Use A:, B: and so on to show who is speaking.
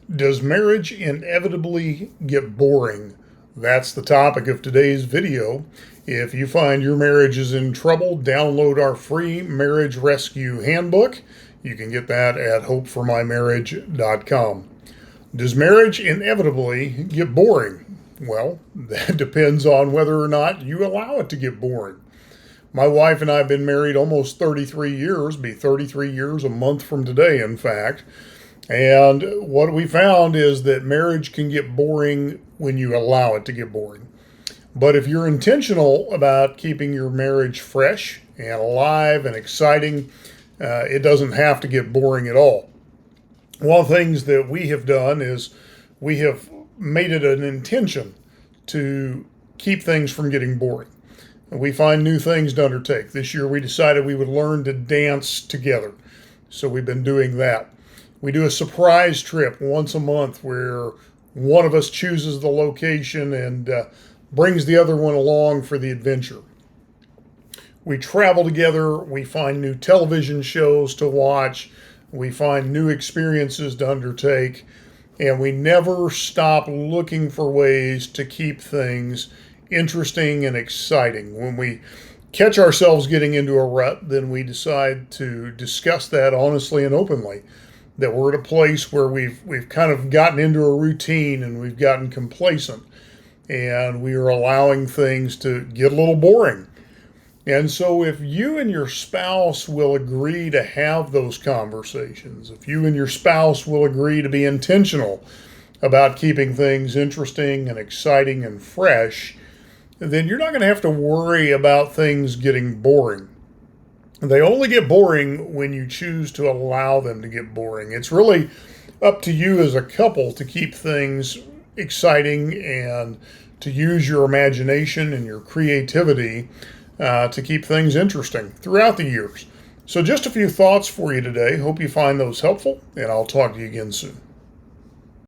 A: Does marriage inevitably get boring? That's the topic of today's video. If you find your marriage is in trouble, download our free marriage rescue handbook. You can get that at hopeformymarriage.com. Does marriage inevitably get boring? Well, that depends on whether or not you allow it to get boring. My wife and I have been married almost 33 years, be 33 years a month from today, in fact. And what we found is that marriage can get boring when you allow it to get boring. But if you're intentional about keeping your marriage fresh and alive and exciting, it doesn't have to get boring at all. One of the things that we have done is we have made it an intention to keep things from getting boring. We find new things to undertake. This year we decided we would learn to dance together. So we've been doing that. We do a surprise trip once a month where one of us chooses the location and brings the other one along for the adventure. We travel together, we find new television shows to watch, we find new experiences to undertake, and we never stop looking for ways to keep things interesting and exciting. When we catch ourselves getting into a rut, then we decide to discuss that honestly and openly. That we're at a place where we've kind of gotten into a routine and we've gotten complacent and we are allowing things to get a little boring. And so if you and your spouse will agree to have those conversations, if you and your spouse will agree to be intentional about keeping things interesting and exciting and fresh, then you're not going to have to worry about things getting boring. They only get boring when you choose to allow them to get boring. It's really up to you as a couple to keep things exciting and to use your imagination and your creativity to keep things interesting throughout the years. So just a few thoughts for you today. Hope you find those helpful, and I'll talk to you again soon.